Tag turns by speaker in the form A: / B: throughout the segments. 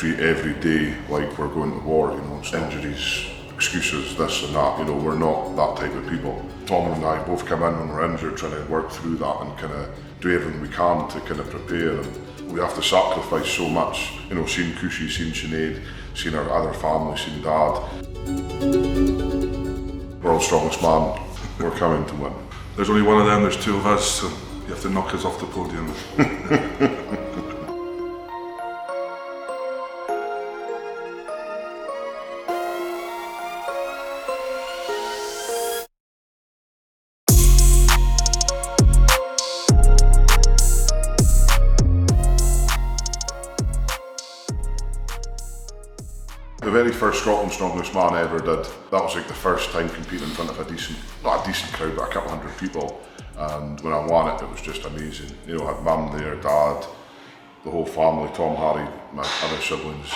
A: treat every day like we're going to war, you know, it's injuries, excuses, this and that, you know, we're not that type of people. Tom and I both come in when we're injured trying to work through that and kind of do everything we can to kind of prepare, and we have to sacrifice so much, you know, seeing Cushy, seeing Sinead, seeing our other family, seeing Dad. World's strongest man, we're coming to win.
B: There's only one of them, there's two of us, so you have to knock us off the podium.
A: The very first Scotland's Strongest Man I ever did, that was like the first time competing in front of not a decent crowd, but a couple hundred people. And when I won it, it was just amazing. You know, I had Mum there, Dad, the whole family, Tom, Harry, my other siblings,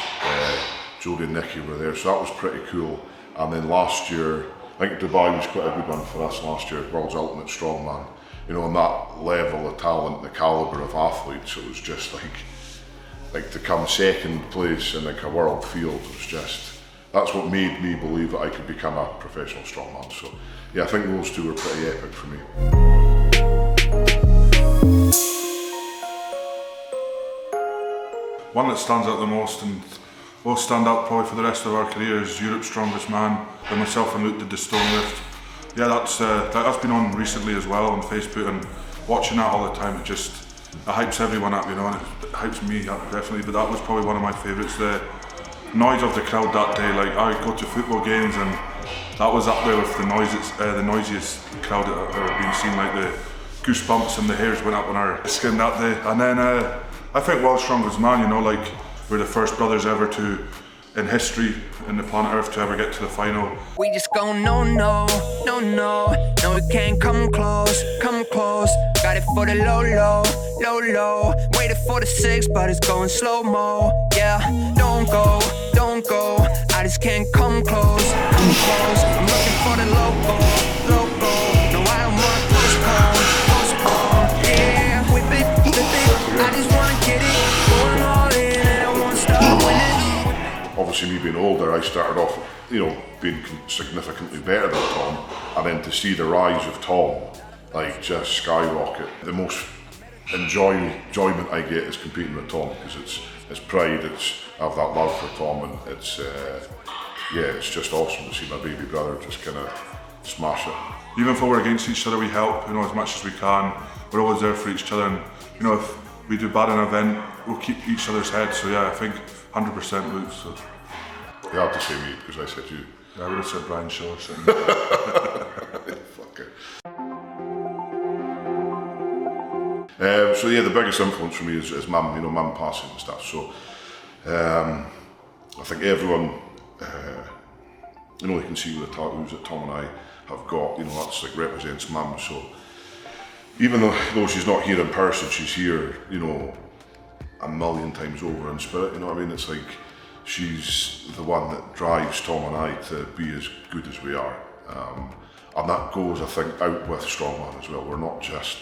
A: Jodie and Nicky were there, so that was pretty cool. And then last year, I think Dubai was quite a good one for us last year, World's Ultimate Strongman. You know, on that level of talent, the calibre of athletes, it was just like to come second place in like a world field was just, that's what made me believe that I could become a professional strongman. So yeah, I think those two were pretty epic for me.
B: One that stands out the most and will stand out probably for the rest of our career is Europe's Strongest Man, where myself and Luke did the stone lift. Yeah, that's been on recently as well on Facebook, and watching that all the time, it hypes everyone up, you know, and it hypes me up definitely, but that was probably one of my favourites. The noise of the crowd that day, like I go to football games and that was up there with the noisiest crowd I've ever been seen, like the goosebumps and the hairs went up on our skin that day. And then I think World's Strongest Man, you know, like we're the first brothers ever to, in history, in the planet Earth, to ever get to the final.
C: We just go no, we can't come close. Got it for the low, waited for the 6, but it's going slow-mo. Yeah, don't go, I just can't come close. I'm looking for the logo. No, I don't wanna postpone. Yeah, whip it, I just wanna get it, going all in, and I won't stop winning.
A: Obviously me being older, I started off, you know, being significantly better than Tom, and then to see the rise of Tom, like just skyrocket. The most enjoyment I get is competing with Tom, because it's pride, I have that love for Tom, and it's just awesome to see my baby brother just kind of smash it.
B: Even if we're against each other, we help, you know, as much as we can. We're always there for each other, and you know, if we do bad in an event, we'll keep each other's heads. So yeah, I think 100% Luke. So.
A: You had to say me because I said you.
B: Yeah, I would have said Brian Shaw or something.
A: Fuck it. So yeah, the biggest influence for me is Mum, you know, Mum passing and stuff. So I think everyone, you know, you can see with the tattoos that Tom and I have got, you know, that's like represents Mum. So even though she's not here in person, she's here, you know, a million times over in spirit, you know what I mean? It's like she's the one that drives Tom and I to be as good as we are. And that goes, I think, out with strongman as well. We're not just,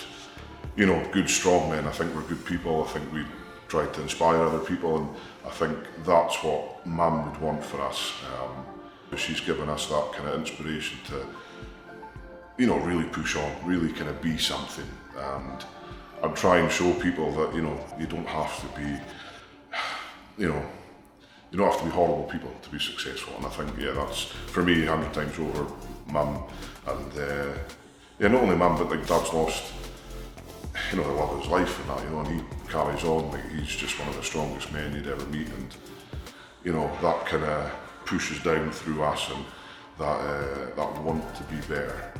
A: you know, good strongmen. I think we're good people. I think we try to inspire other people, and I think that's what Mum would want for us. She's given us that kind of inspiration to, you know, really push on, really kind of be something, and try and show people that, you know, you don't have to be, you know, you don't have to be horrible people to be successful. And I think, yeah, that's, for me, 100 times over Mum. And yeah, not only Mum, but like Dad's lost, you know, the love of his life and that, you know, and he carries on, like he's just one of the strongest men you'd ever meet, and you know, that kind of pushes down through us, and that want to be better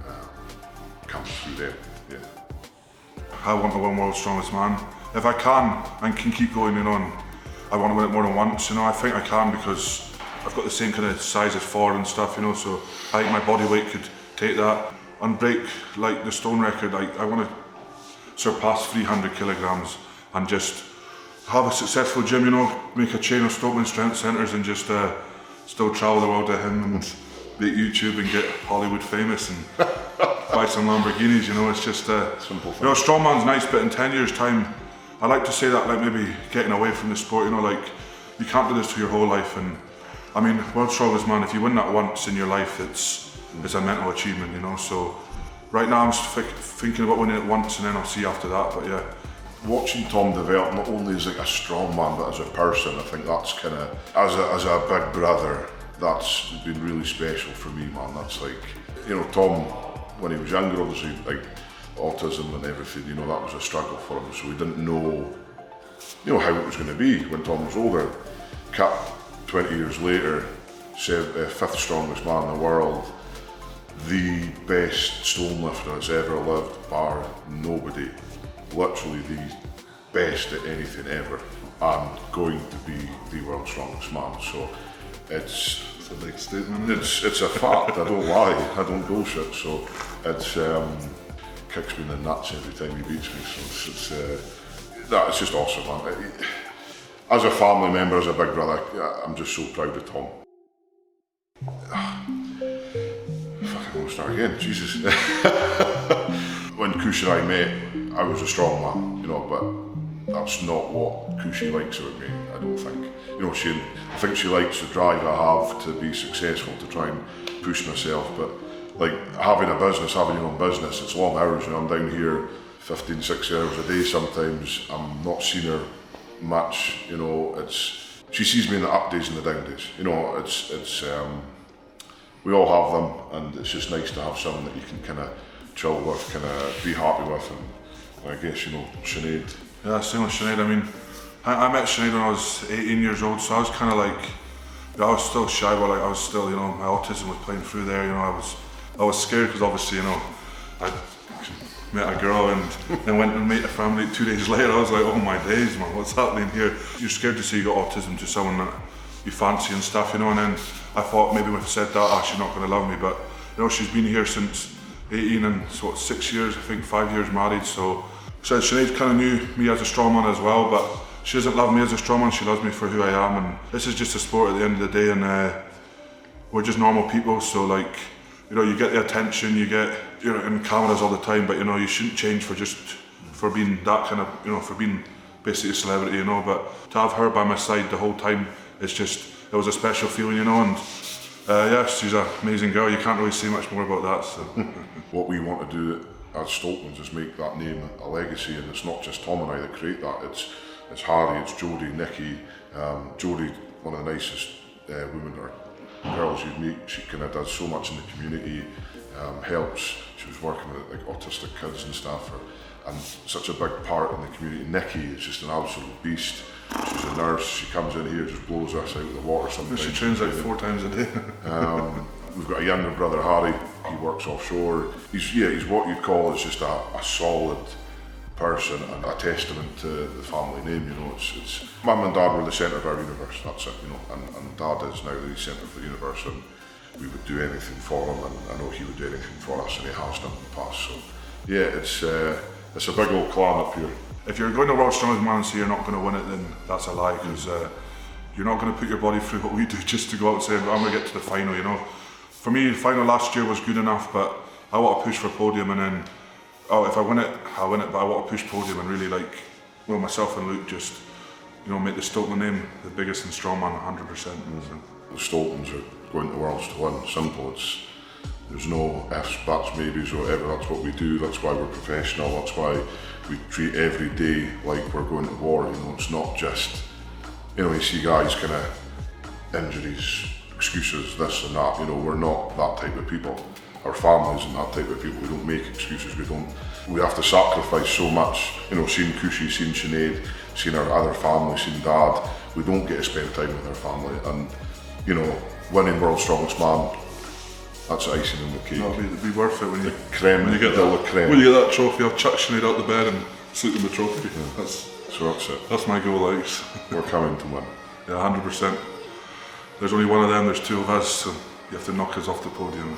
A: comes through them, yeah.
B: I want to win World's Strongest Man. If I can and can keep going on, I want to win it more than once, you know. I think I can because I've got the same kind of size as Ford and stuff, you know, so I think my body weight could take that and break like the stone record. Like, I want to surpass 300 kilograms and just have a successful gym, you know, make a chain of Stoltman strength centres and just still travel the world with him and make YouTube and get Hollywood famous and buy some Lamborghinis, you know. It's just
A: simple thing.
B: You know, strongman's nice, but in 10 years time I'd like to say that, like, maybe getting away from the sport, you know, like you can't do this for your whole life. And I mean, World's Strongest Man, if you win that once in your life, it's a mental achievement, you know. So right now I'm thinking about winning it once, and then I'll see after that. But yeah,
A: watching Tom develop, not only as like a strong man, but as a person, I think that's kind of, as a big brother, that's been really special for me, man. That's like, you know, Tom, when he was younger, obviously, like autism and everything, you know, that was a struggle for him. So we didn't know, you know, how it was going to be when Tom was older. Cut 20 years later, fifth strongest man in the world, the best stone lifter that's ever lived, bar nobody. Literally the best at anything ever, and going to be the world's strongest man. So it's
B: a big statement.
A: It's a fact. I don't lie. I don't bullshit. So it's kicks me in the nuts every time he beats me. So it's just awesome, man. As a family member, as a big brother, I'm just so proud of Tom. Fucking want to start again. Jesus. When Kush and I met, I was a strong man, you know, but that's not what Kushi likes about me, I don't think. You know, I think she likes the drive I have to be successful, to try and push myself, but like having a business, having your own business, it's long hours, you know, I'm down here 15, 16 hours a day sometimes. I'm not seeing her much, you know, she sees me in the up days and the down days, you know, we all have them, and it's just nice to have someone that you can kind of chill with, kind of be happy with, and I guess, you know, Sinead.
B: Yeah, same with Sinead. I mean, I met Sinead when I was 18 years old, so I was kind of like, I was still shy, but like I was still, you know, my autism was playing through there, you know, I was scared because obviously, you know, I met a girl and went and met a family 2 days later. I was like, oh my days, man, what's happening here? You're scared to say you got autism to someone that you fancy and stuff, you know, and then I thought maybe when I said that, she's not going to love me, but you know, she's been here since 18 and so 6 years, I think 5 years married, so Sinead kind of knew me as a strongman as well, but she doesn't love me as a strongman, she loves me for who I am, and this is just a sport at the end of the day, and we're just normal people, so like, you know, you get the attention, you're in cameras all the time, but you know, you shouldn't change for being that kind of, you know, for being basically a celebrity, you know, but to have her by my side the whole time, it was a special feeling, you know, and yeah, she's an amazing girl, you can't really say much more about that, so.
A: What we want to do as Stoltmans is make that name a legacy, and it's not just Tom and I that create that, it's Harry, it's Jodie, Nikki, Jodie, one of the nicest women or girls you'd meet. She kind of does so much in the community, helps, she was working with like autistic kids and stuff, and such a big part in the community. Nikki is just an absolute beast. She's a nurse, she comes in here, just blows us out of the water sometimes.
B: She trains like 4 times a day.
A: We've got a younger brother, Harry, he works offshore. He's what you'd call is just a solid person and a testament to the family name, you know. It's Mum and Dad were the centre of our universe, that's it, you know, and Dad is now the centre of the universe, and we would do anything for him, and I know he would do anything for us, and he has done in the past, so yeah, it's a big old clan up here.
B: If you're going to World's Strongest Man and say you're not going to win it, then that's a lie, because you're not going to put your body through what we do just to go out and say, I'm going to get to the final, you know. For me, the final last year was good enough, but I want to push for podium, and then, if I win it, I'll win it, but I want to push podium and really like, well, myself and Luke just, you know, make the Stoltman name the biggest and strongman 100%. So.
A: The Stoltmans are going to Worlds to win, simple. There's no ifs, buts, maybes, or whatever. That's what we do, that's why we're professional, that's why we treat every day like we're going to war, you know. It's not just, you know, you see guys kind of injuries, excuses, this and that, you know, we're not that type of people. Our family isn't that type of people, we don't make excuses, we have to sacrifice so much, you know, seeing Kushi, seeing Sinead, seeing our other family, seeing Dad, we don't get to spend time with our family, and, you know, winning World's Strongest Man, that's icing on the cake.
B: It'll be worth it when you
A: get
B: that trophy. I'll chuck Sinead out the bed and sleep in the trophy.
A: Yeah. That's it.
B: That's my goal, like.
A: We're coming to win.
B: Yeah, 100%. There's only one of them, there's 2 of us, so you have to knock us off the podium.